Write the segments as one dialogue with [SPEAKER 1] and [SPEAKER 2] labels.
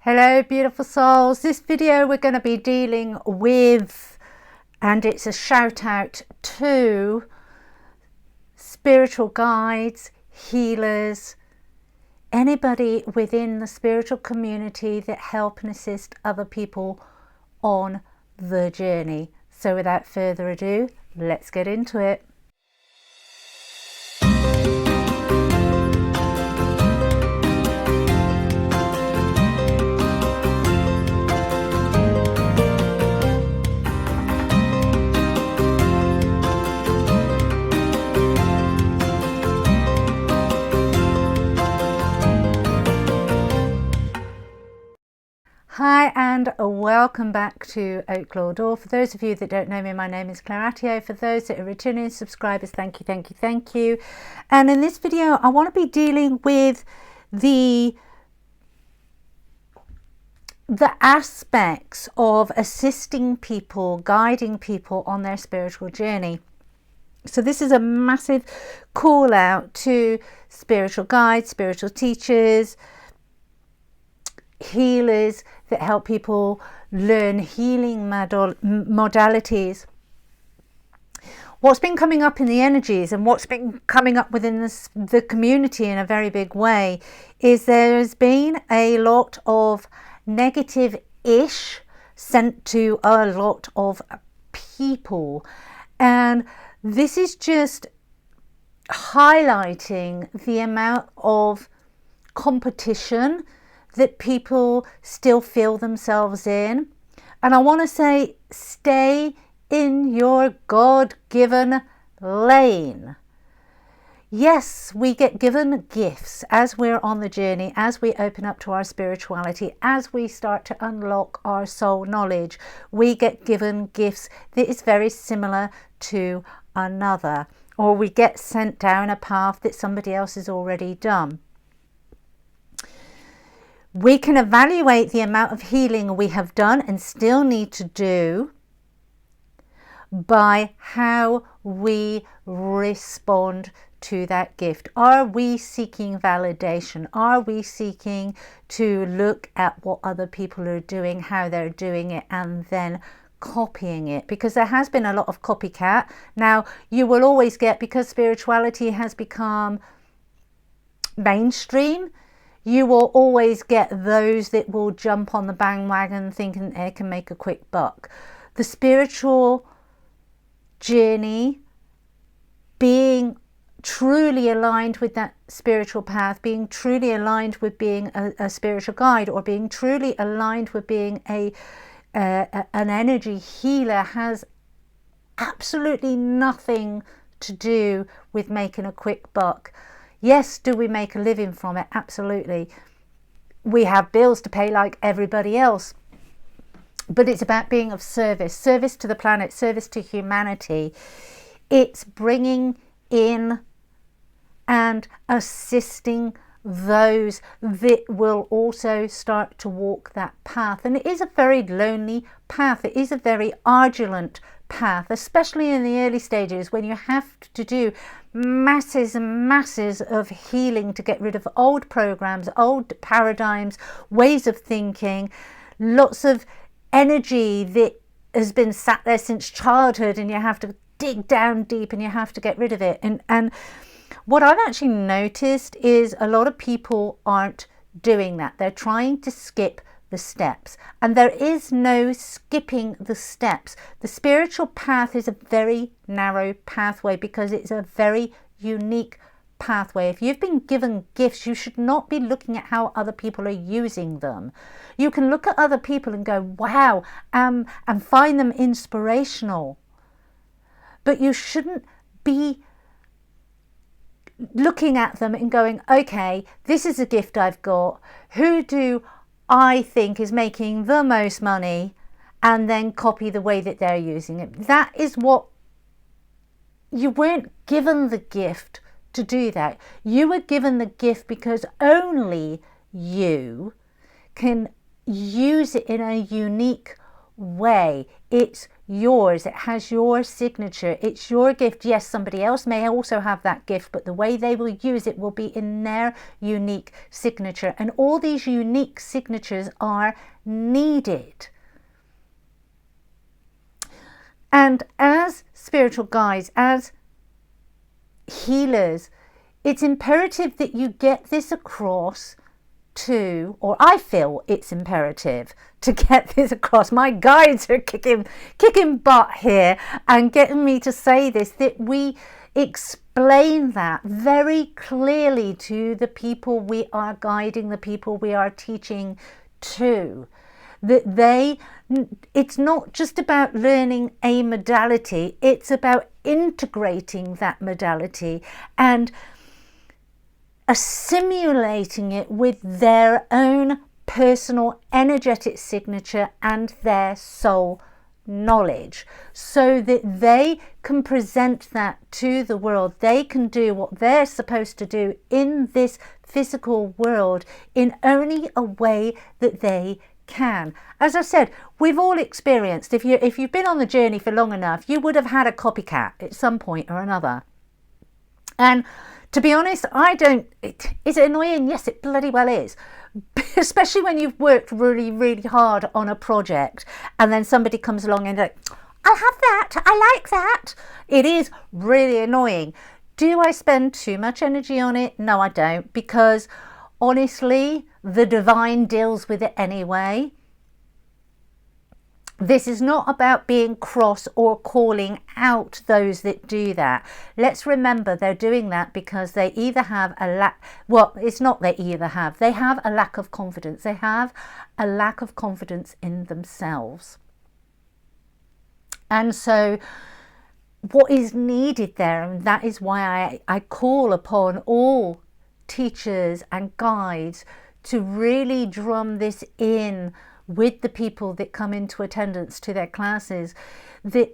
[SPEAKER 1] Hello beautiful souls. This video we're going to be dealing with, and it's a shout out to spiritual guides, healers, anybody within the spiritual community that help and assist other people on the journey. So without further ado, let's get into it. Hi and welcome back to Oaklaw Door. For those of you that don't know me, my name is Claratio. For those that are returning subscribers, thank you. And in this video, I want to be dealing with the aspects of assisting people, guiding people on their spiritual journey. So this is a massive call out to spiritual guides, spiritual teachers, healers that help people learn healing modalities. What's been coming up in the energies and what's been coming up within the community in a very big way is there's been a lot of negative-ish sent to a lot of people, and this is just highlighting the amount of competition that people still feel themselves in. And I want to say, stay in your God-given lane. Yes, we get given gifts as we're on the journey, as we open up to our spirituality, as we start to unlock our soul knowledge. We get given gifts that is very similar to another, or we get sent down a path that somebody else has already done. We can evaluate the amount of healing we have done and still need to do by how we respond to that gift. Are we seeking validation? Are we seeking to look at what other people are doing, how they're doing it, and then copying it? Because there has been a lot of copycat. Now, you will always get, because spirituality has become mainstream, you will always get those that will jump on the bandwagon thinking they can make a quick buck. The spiritual journey, being truly aligned with that spiritual path, being truly aligned with being a spiritual guide, or being truly aligned with being an energy healer, has absolutely nothing to do with making a quick buck. Yes, do we make a living from it? Absolutely. We have bills to pay like everybody else. But it's about being of service, service to the planet, service to humanity. It's bringing in and assisting those that will also start to walk that path. And it is a very lonely path. It is a very arduous path, especially in the early stages, when you have to do masses and masses of healing to get rid of old programs, old paradigms, ways of thinking, lots of energy that has been sat there since childhood, and you have to dig down deep and you have to get rid of it. And what I've actually noticed is a lot of people aren't doing that. They're trying to skip the steps, and there is no skipping the steps. The spiritual path is a very narrow pathway because it's a very unique pathway. If you've been given gifts, you should not be looking at how other people are using them. You can look at other people and go, wow, and find them inspirational, but you shouldn't be looking at them and going, okay, this is a gift I've got, who do I think is making the most money, and then copy the way that they're using it. That is what you weren't given the gift to do. That you were given the gift because only you can use it in a unique way. It's yours. It has your signature. It's your gift. Yes, somebody else may also have that gift, but the way they will use it will be in their unique signature. And all these unique signatures are needed. And as spiritual guides, as healers, it's imperative that you get this across to, or I feel it's imperative to get this across. My guides are kicking butt here and getting me to say this, that we explain that very clearly to the people we are guiding, the people we are teaching to. That it's not just about learning a modality, it's about integrating that modality and assimilating it with their own personal energetic signature and their soul knowledge, so that they can present that to the world. They can do what they're supposed to do in this physical world in only a way that they can. As I said, we've all experienced, if you've been on the journey for long enough, you would have had a copycat at some point or another. And to be honest, is it annoying? Yes, it bloody well is. Especially when you've worked really, really hard on a project and then somebody comes along and like, I'll have that, I like that. It is really annoying. Do I spend too much energy on it? No, I don't, because honestly, the divine deals with it anyway. This is not about being cross or calling out those that do that. Let's remember they're doing that because they either have a lack, well, it's not they either have, they have a lack of confidence. They have a lack of confidence in themselves. And so what is needed there, and that is why I call upon all teachers and guides to really drum this in with the people that come into attendance to their classes, that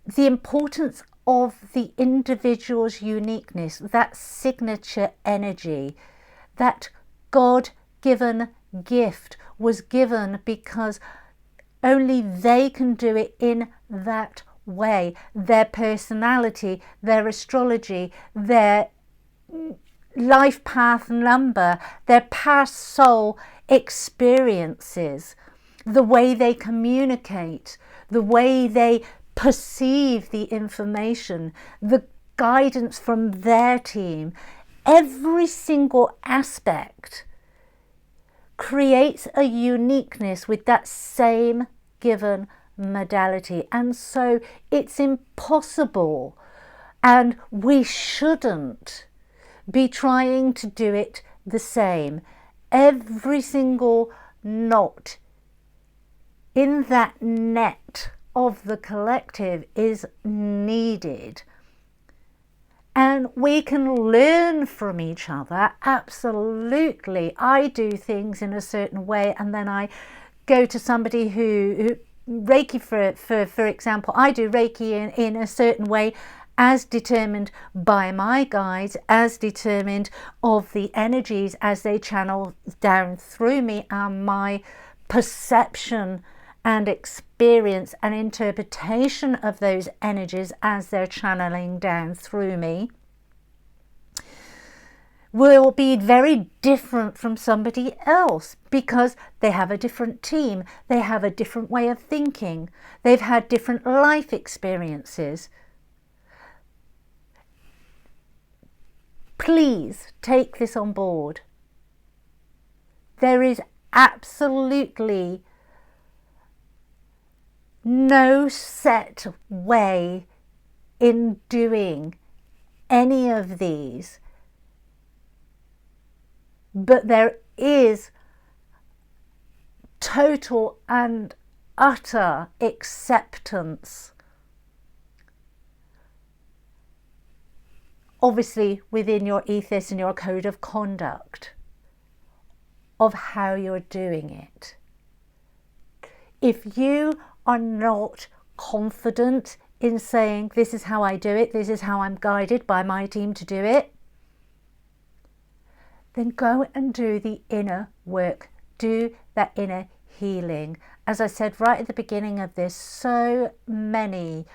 [SPEAKER 1] the importance of the individual's uniqueness, that signature energy, that God-given gift was given because only they can do it in that way. Their personality, their astrology, their life path number, their past soul experiences, the way they communicate, the way they perceive the information, the guidance from their team, every single aspect creates a uniqueness with that same given modality. And so it's impossible, and we shouldn't be trying to do it the same. Every single knot in that net of the collective is needed. And we can learn from each other, absolutely. I do things in a certain way and then I go to somebody who Reiki, for example, I do Reiki in a certain way, as determined by my guides, as determined of the energies as they channel down through me, and my perception and experience and interpretation of those energies as they're channeling down through me will be very different from somebody else, because they have a different team, they have a different way of thinking, they've had different life experiences. Please take this on board. There is absolutely no set way in doing any of these, but there is total and utter acceptance, obviously within your ethos and your code of conduct, of how you're doing it. If you are not confident in saying, this is how I do it, this is how I'm guided by my team to do it, then go and do the inner work, do that inner healing. As I said right at the beginning of this, so many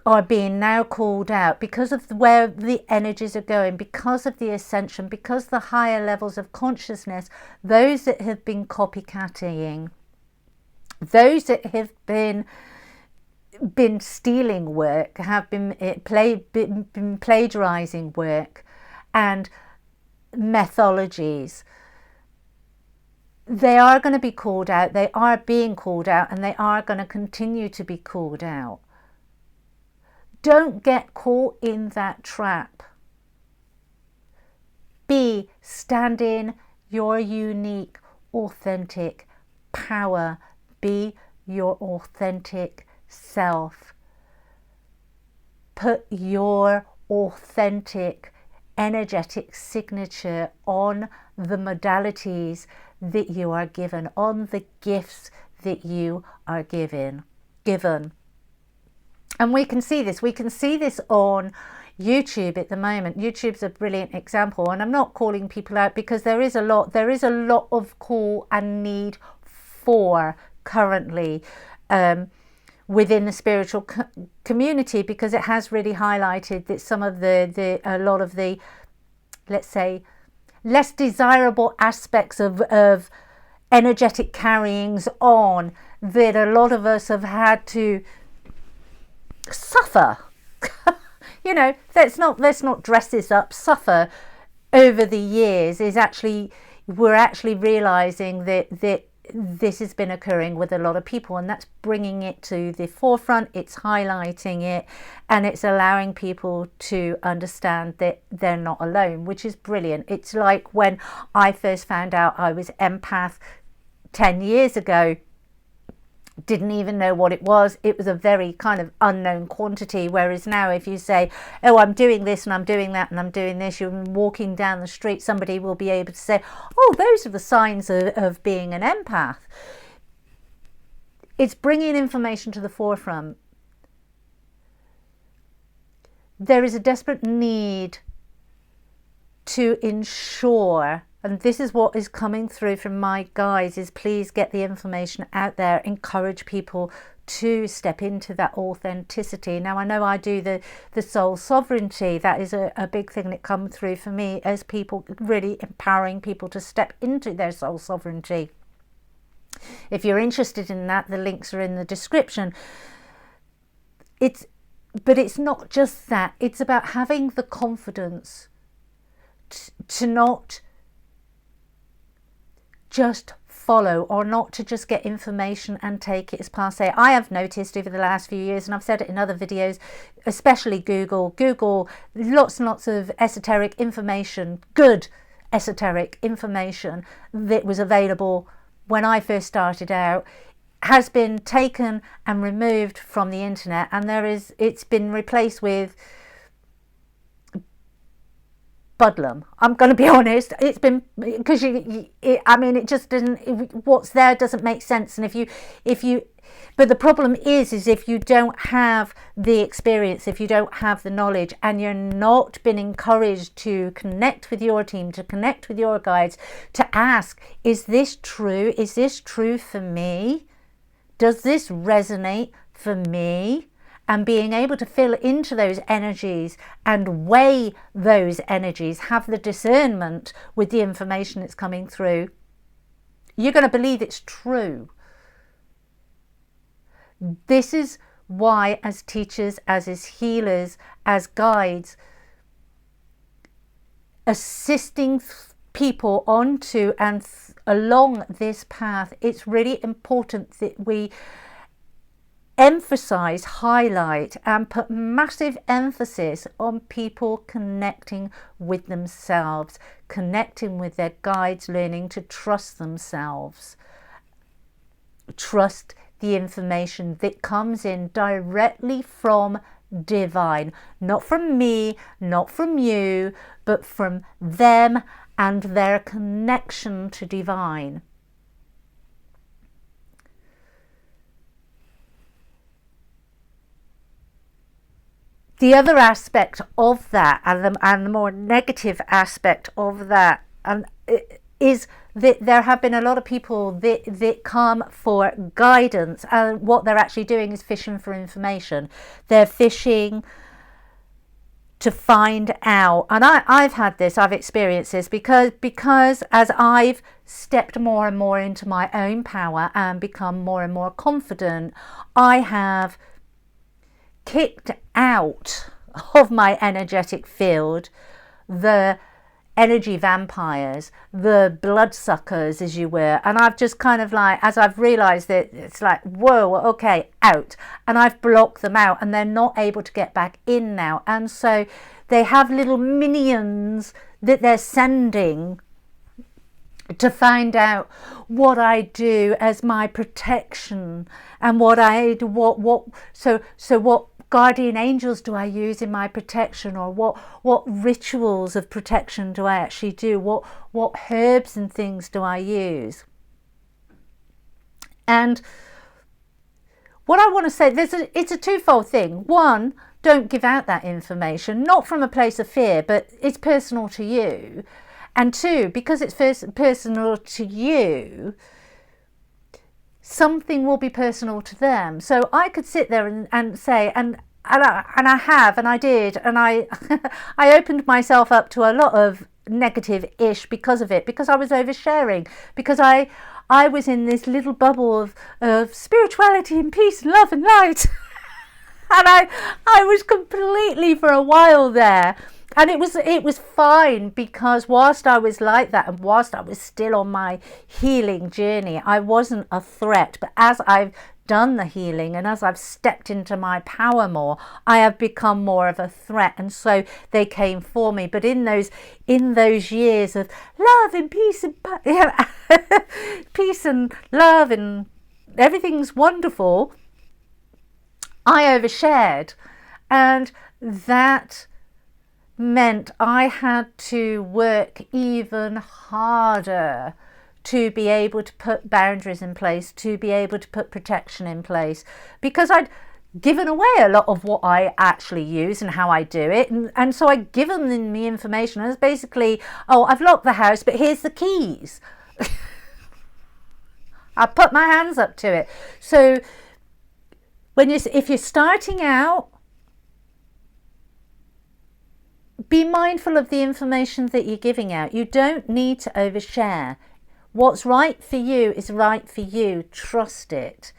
[SPEAKER 1] are being now called out because of where the energies are going, because of the ascension, because the higher levels of consciousness, those that have been copycatting, those that have been stealing work, have been plagiarizing work and methodologies, they are going to be called out, they are being called out, and they are going to continue to be called out. Don't get caught in that trap. Stand in your unique, authentic power. Be your authentic self. Put your authentic energetic signature on the modalities that you are given, on the gifts that you are given. And we can see this on YouTube at the moment. YouTube's a brilliant example, and I'm not calling people out because there is a lot of call and need for currently within the spiritual community, because it has really highlighted that some of a lot of the, let's say, less desirable aspects of energetic carryings on that a lot of us have had to suffer. You know, let's not dress this up. Suffer over the years is actually, we're actually realizing that this has been occurring with a lot of people, and that's bringing it to the forefront. It's highlighting it, and it's allowing people to understand that they're not alone, which is brilliant. It's like when I first found out I was empath 10 years ago. Didn't even know what it was. It was a very kind of unknown quantity, whereas now if you say, oh, I'm doing this and I'm doing that and I'm doing this, you're walking down the street, somebody will be able to say, oh, those are the signs of being an empath. It's bringing information to the forefront. There is a desperate need to ensure, and this is what is coming through from my guides, is please get the information out there, encourage people to step into that authenticity. Now, I know I do the soul sovereignty. That is a big thing that comes through for me as people, really empowering people to step into their soul sovereignty. If you're interested in that, the links are in the description. But it's not just that. It's about having the confidence to not just follow, or not to just get information and take it as passe. I have noticed over the last few years, and I've said it in other videos, especially Google lots and lots of esoteric information, good esoteric information that was available when I first started out, has been taken and removed from the internet, and it's been replaced with Budlum. I'm going to be honest. It's been, because it just doesn't, what's there doesn't make sense. And but the problem is if you don't have the experience, if you don't have the knowledge, and you're not been encouraged to connect with your team, to connect with your guides, to ask, is this true? Is this true for me? Does this resonate for me? And being able to fill into those energies and weigh those energies, have the discernment with the information that's coming through, you're going to believe it's true. This is why, as teachers, as healers, as guides, assisting people onto and along this path, it's really important that we emphasize, highlight, and put massive emphasis on people connecting with themselves, connecting with their guides, learning to trust themselves, trust the information that comes in directly from divine, not from me, not from you, but from them and their connection to divine. The other aspect of that, and the more negative aspect of that, is there have been a lot of people that come for guidance, and what they're actually doing is fishing for information. They're fishing to find out, and I've had this, I've experienced this, because as I've stepped more and more into my own power and become more and more confident, I have kicked out of my energetic field the energy vampires, the bloodsuckers, as you were, and I've just kind of like, as I've realized that it's like, whoa, okay, out, and I've blocked them out, and they're not able to get back in now. And so they have little minions that they're sending to find out what I do as my protection, and what I do, what guardian angels do I use in my protection, or what rituals of protection do I actually do, what herbs and things do I use. And what I want to say, it's a twofold thing. One, don't give out that information, not from a place of fear, but it's personal to you. And two, because it's personal to you, something will be personal to them. So I could sit there and say, and I have, and I did, and I opened myself up to a lot of negative-ish because of it, because I was oversharing, because I was in this little bubble of spirituality and peace and love and light. And I was completely, for a while there, and it was fine, because whilst I was like that, and whilst I was still on my healing journey, I wasn't a threat. But as I've done the healing, and as I've stepped into my power more, I have become more of a threat, and so they came for me. But in those years of love and peace and peace and love and everything's wonderful, I overshared, and that meant I had to work even harder to be able to put boundaries in place, to be able to put protection in place, because I'd given away a lot of what I actually use and how I do it, and so I'd given them the information. It was basically, oh, I've locked the house, but here's the keys. I put my hands up to it. So if you're starting out, be mindful of the information that you're giving out. You don't need to overshare. What's right for you is right for you. Trust it.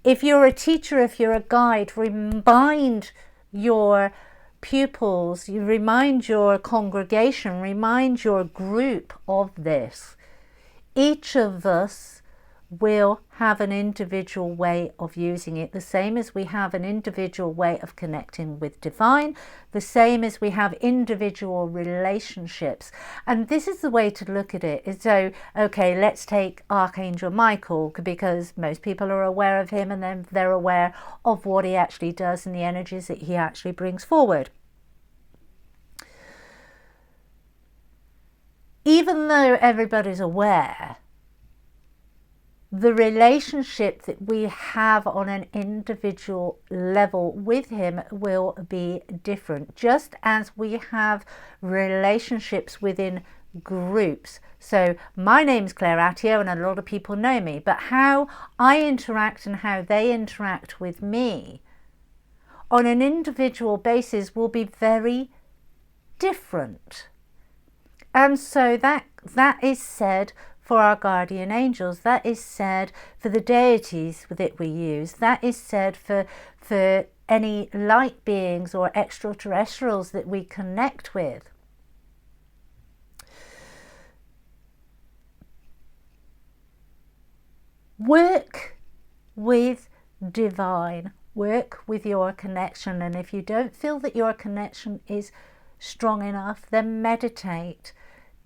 [SPEAKER 1] If you're a teacher, if you're a guide, remind your pupils, you remind your congregation, remind your group of this. Each of us will have an individual way of using it, the same as we have an individual way of connecting with divine, the same as we have individual relationships. And this is the way to look at it. So, okay, let's take Archangel Michael, because most people are aware of him, and then they're aware of what he actually does and the energies that he actually brings forward. Even though everybody's aware, the relationship that we have on an individual level with him will be different, just as we have relationships within groups. So my name's Claire Attio, and a lot of people know me, but how I interact and how they interact with me on an individual basis will be very different. And so that is said for our guardian angels, that is said for the deities that we use, that is said for any light beings or extraterrestrials that we connect with. Work with divine, work with your connection, and if you don't feel that your connection is strong enough, then meditate.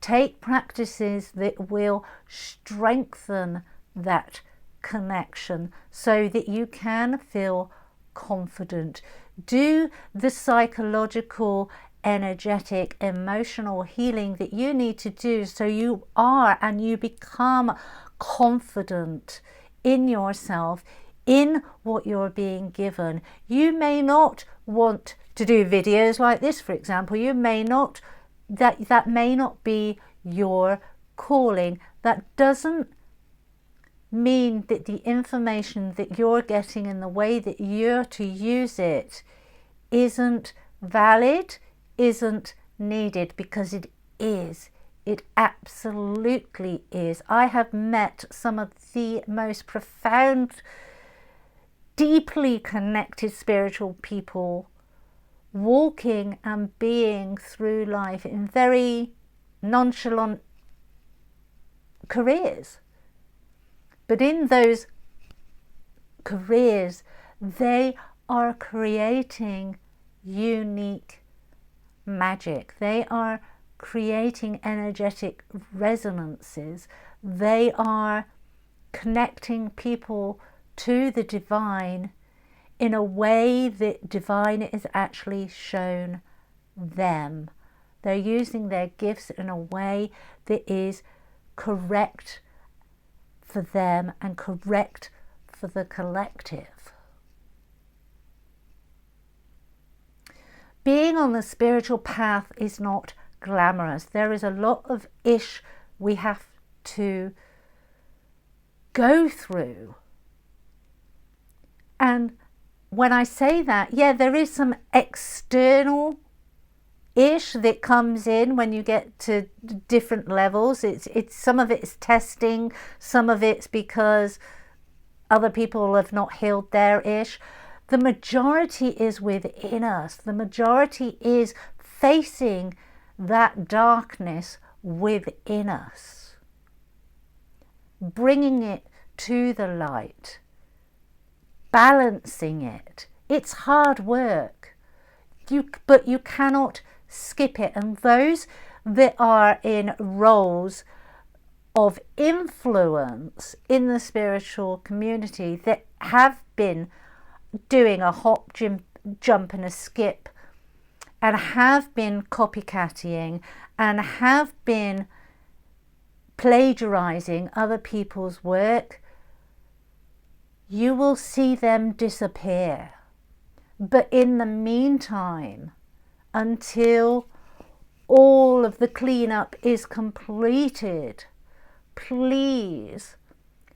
[SPEAKER 1] Take practices that will strengthen that connection so that you can feel confident. Do the psychological, energetic, emotional healing that you need to do so you are and you become confident in yourself, in what you're being given. You may not want to do videos like this, for example. You may not, that may not be your calling, that doesn't mean that the information that you're getting and the way that you're to use it isn't valid, isn't needed, because it is. It absolutely is. I have met some of the most profound, deeply connected spiritual people walking and being through life in very nonchalant careers. But in those careers, they are creating unique magic. They are creating energetic resonances. They are connecting people to the divine in a way that divine is actually shown them. They're using their gifts in a way that is correct for them and correct for the collective. Being on the spiritual path is not glamorous. There is a lot of ish we have to go through. And when I say that, yeah, there is some external ish that comes in when you get to different levels. It's some of it's testing, some of it's because other people have not healed their ish. The majority is within us. The majority is facing that darkness within us, bringing it to the light, balancing it. It's hard work, but you cannot skip it. And those that are in roles of influence in the spiritual community, that have been doing a hop, jump and a skip, and have been copycatting and have been plagiarizing other people's work, you will see them disappear. But in the meantime, until all of the cleanup is completed, please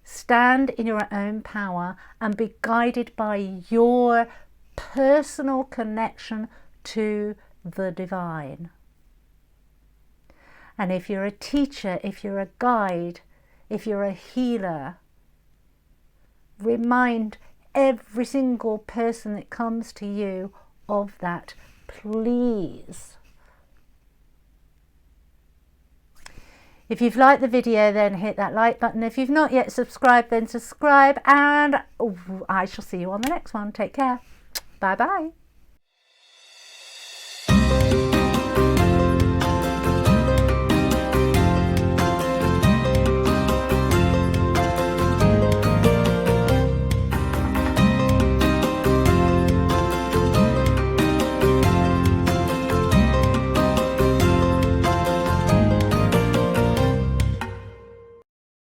[SPEAKER 1] stand in your own power and be guided by your personal connection to the divine. And if you're a teacher, if you're a guide, if you're a healer, remind every single person that comes to you of that, please. If you've liked the video, then hit that like button. If you've not yet subscribed, then subscribe, and I shall see you on the next one. Take care. Bye bye.